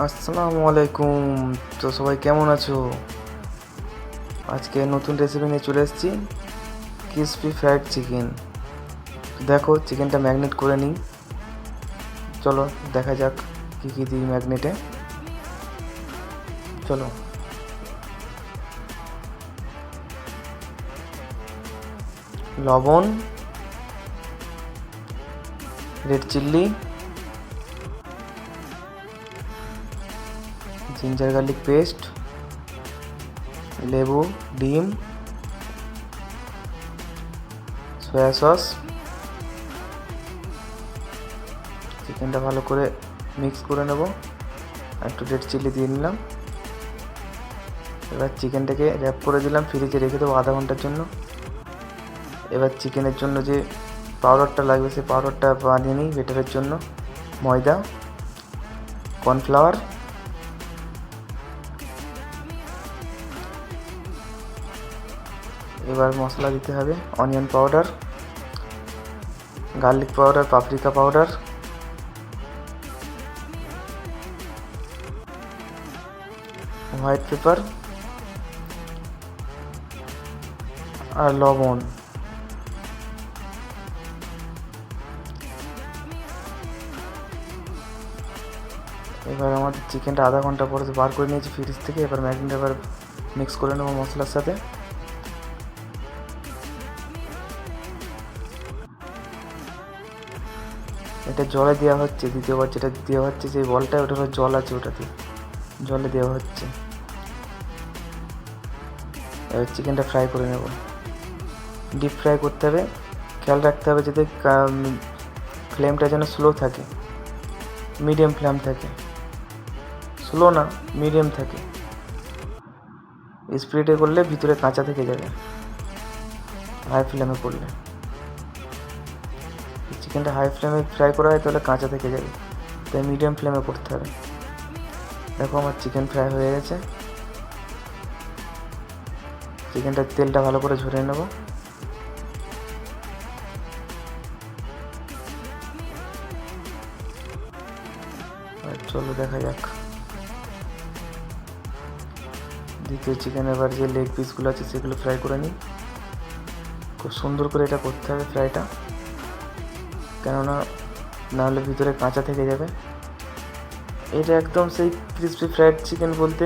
আসসালামু আলাইকুম। তো সবাই কেমন আছো? আজকে নতুন রেসিপি নিয়ে চলে এসেছি, ক্রিসপি ফ্রাইড চিকেন। দেখো চিকেনটা ম্যাগনেট করে নিই। চলো দেখা যাক কী কী দিই ম্যাগনেটে। চলো, লবণ, রেড চিল্লি, জিঞ্জার গার্লিক পেস্ট, লেবু, ডিম, সয়া সস। চিকেনটা ভালো করে মিক্স করে নেব, একটু রেড চিলি দিয়ে নিলাম। এবার চিকেনটাকে র্যাপ করে দিলাম, ফ্রিজে রেখে দেবো আধা ঘন্টার জন্য। এবার চিকেনের জন্য যে পাউডারটা লাগবে সেই পাউডারটা বানিয়ে নিই বেটারের জন্য। ময়দা, কর্নফ্লাওয়ার, এবার মশলা দিতে হবে onion powder, garlic powder, paprika powder, white pepper আর লবণ। এবার আমাদের চিকেনটা আধা ঘন্টা পরে বার করে নিয়েছি ফ্রিজ থেকে। এবার ম্যাগনেট এবার মিক্স করে নেবো মশলার সাথে। এটা জলে দেওয়া হচ্ছে, দ্বিতীয়বার যেটা দেওয়া হচ্ছে যে বলটা, ওটা হলো জল আছে, ওটাতে জলে দেওয়া হচ্ছে। এবার চিকেনটা ফ্রাই করে নেব, ডিপ ফ্রাই করতে হবে। খেয়াল রাখতে হবে যাতে ফ্লেমটা যেন স্লো থাকে, মিডিয়াম ফ্লেম থাকে, স্লো না মিডিয়াম থাকে। স্পিডে করলে ভিতরে কাঁচা থেকে যাবে, হাই ফ্লেমে করলে। চিকেনটা হাই ফ্লেমে ফ্রাই করা হয় তাহলে কাঁচা থেকে যাবে, তাই মিডিয়াম ফ্লেমে করতে হবে। দেখো আমার চিকেন ফ্রাই হয়ে গেছে। চিকেনটার তেলটা ভালো করে ঝরিয়ে নেব। চলো দেখা যাক দ্বিতীয় চিকেন। এবার যে লেগ পিসগুলো আছে সেগুলো ফ্রাই করে নিই। খুব সুন্দর করে এটা করতে হবে ফ্রাইটা, কেননা নাহলে ভিতরে কাঁচা থেকে যাবে। এটা একদম সেই ক্রিসপি ফ্রাইড চিকেন বলতে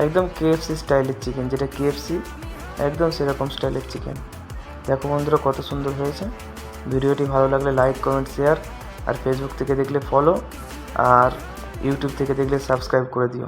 একদম কেএফসি স্টাইলের চিকেন, যেটা কেএফসি একদম সেরকম স্টাইলের চিকেন। দেখো বন্ধুরা কত সুন্দর হয়েছে। ভিডিওটি ভালো লাগলে লাইক, কমেন্ট, শেয়ার, আর ফেসবুক থেকে দেখলে ফলো, আর ইউটিউব থেকে দেখলে সাবস্ক্রাইব করে দিও।